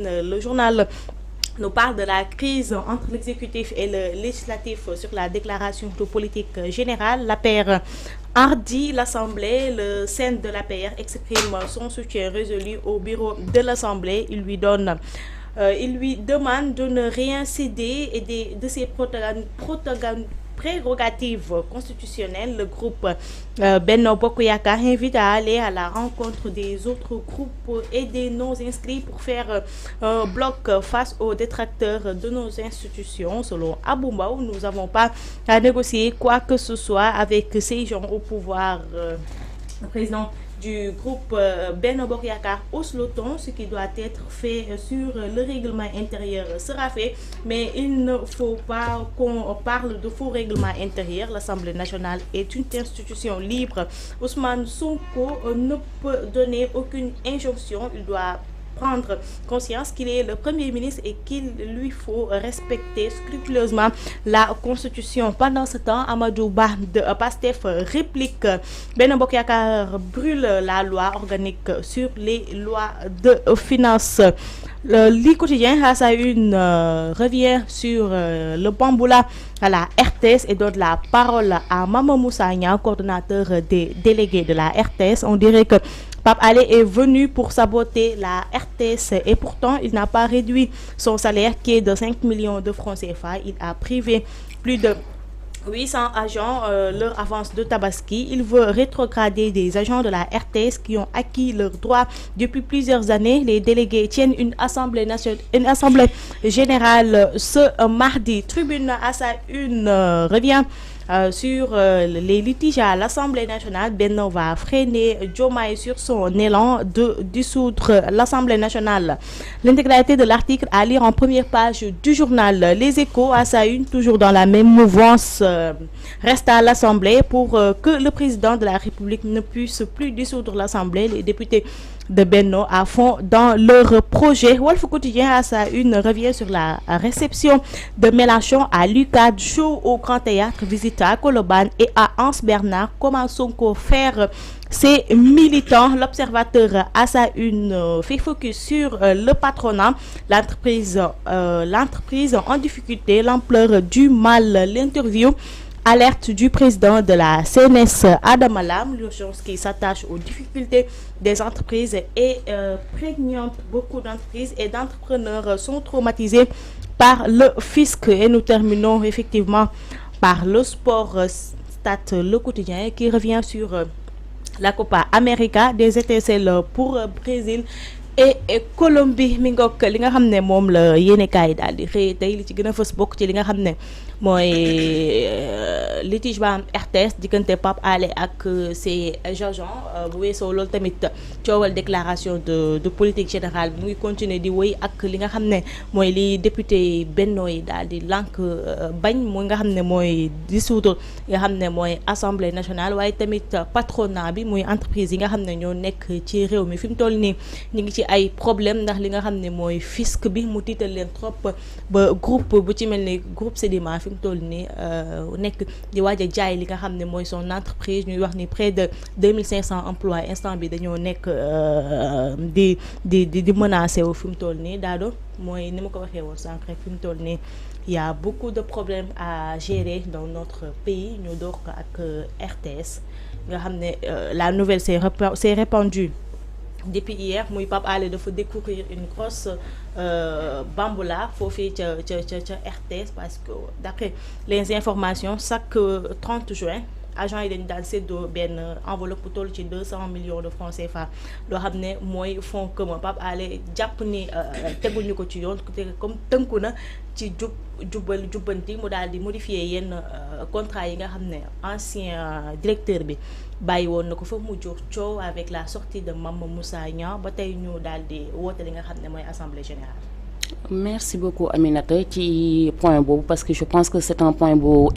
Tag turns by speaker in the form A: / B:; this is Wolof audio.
A: Le journal nous parle de la crise entre l'exécutif et le législatif sur la déclaration de politique générale. L'APR hardit l'Assemblée. Le Sénat de l'APR exprime son soutien résolu au bureau de l'Assemblée. Il lui demande de ne rien céder et de ses prérogatives constitutionnelles. Le groupe Benno Bokk Yakaar invite à aller à la rencontre des autres groupes et des non-inscrits pour faire un bloc face aux détracteurs de nos institutions. Selon Abou Mbaw, nous n'avons pas à négocier quoi que ce soit avec ces gens au pouvoir. Le président du groupe Benno Bokk Yakaar hausse le ton. Ce qui doit être fait sur le règlement intérieur sera fait, mais il ne faut pas qu'on parle de faux règlement intérieur. L'Assemblée nationale est une institution libre. Ousmane Sonko ne peut donner aucune injonction. Il doit prendre conscience qu'il est le Premier ministre et qu'il lui faut respecter scrupuleusement la Constitution. Pendant ce temps, Amadou Ba de Pastef réplique: Benno Bokk Yakaar brûle la loi organique sur les lois de finances. Le quotidien à sa une revient sur le bamboula à la RTS et donne la parole à Mama Moussa Niang, coordonnateur des délégués de la RTS. On dirait que Pape Alé est venu pour saboter la RTS et pourtant il n'a pas réduit son salaire qui est de 5 millions de francs CFA. Il a privé plus de 800 agents leur avance de Tabaski. Il veut rétrograder des agents de la RTS qui ont acquis leurs droits depuis plusieurs années. Les délégués tiennent une assemblée générale ce mardi. Tribune à sa une revient sur les litiges à l'Assemblée nationale. Benno va freiner Diomaye sur son élan de dissoudre l'Assemblée nationale. L'intégralité de l'article à lire en première page du journal. Les Échos à sa une, toujours dans la même mouvance, reste à l'Assemblée pour que le président de la République ne puisse plus dissoudre l'Assemblée. Les députés de Benno à fond dans leur projet. Walf Quotidien à sa une revient sur la réception de Mélenchon à l'UCAD, show au Grand Théâtre, visite à Colobane et à Anse Bernard. Comment Sonko faire ses militants? L'Observateur à sa une fait focus sur le patronat, l'entreprise en difficulté, l'ampleur du mal. L'interview alerte du président de la CNS Adama Lam. L'urgence qui s'attache aux difficultés des entreprises est prégnante. Beaucoup d'entreprises et d'entrepreneurs sont traumatisés par le fisc. Et nous terminons effectivement par le sport. Stade le quotidien qui revient sur la Copa América, des étincelles pour Brésil et Colombie. Mi ngoog li nga xam ne moom la yéenekaay daal di xëy tey li ci gën a fës bokk ci li nga xam ne mooy litige ba am RTS diggante Pape Alé ak ses agents. Bu weesoo loolu tamit coowal déclaration de politique générale bi mu ngi continuer di wéy ak li nga xam ne mooy li député Benno yi daal di lànk bañ mooy nga xam ne mooy dissoudre nga xam ne mooy assemblée nationale. Waaye tamit patronat bi muy entreprise yi nga xam ne ñoo nekk ci réew mi fi mu toll nii ñu ngi ci ay problème ndax li nga xam ne mooy fisc bi mu tiital leen trop ba groupe bu ci mel ni groupe Sedima fi mu toll nii nekk di waaj a jaay li nga xam ne mooy son entreprise. Ñuy wax ni près de 2500 emplois instant bi dañoo nekk di menacé wu fi mu toll nii. Daado mooy ni ma ko waxee woon sànq rek fi mu toll nii y a beaucoup de problèmes à gérer dans notre pays. ñu door ko ak RTS nga xam ne la nouvelle s'est répandue depuis hier. Muy Pape Alé dafa découvrir une grosse bamboula foofii ca RTS parce que d'après les informations chaque 30 juin agent yi dañu daal séddoo benn enveloppe bu toll ci 200 millions de francs CFA loo xam ne mooy fonds commun. Pape Alé jàpp ni teguñu ko ci yoon comme tënku na ci jubbanti mu daal di modifier yenn contrat yi nga xam ne ancien directeur bi bàyyi woon na ko fa mu jur coow avec la sortie de Mama Moussa Niang. Ba tey ñu daal di woote li nga xam ne mooy assemblée générale.
B: Merci beaucoup Aminata ci point boobu parce que je pense que c'est un point bu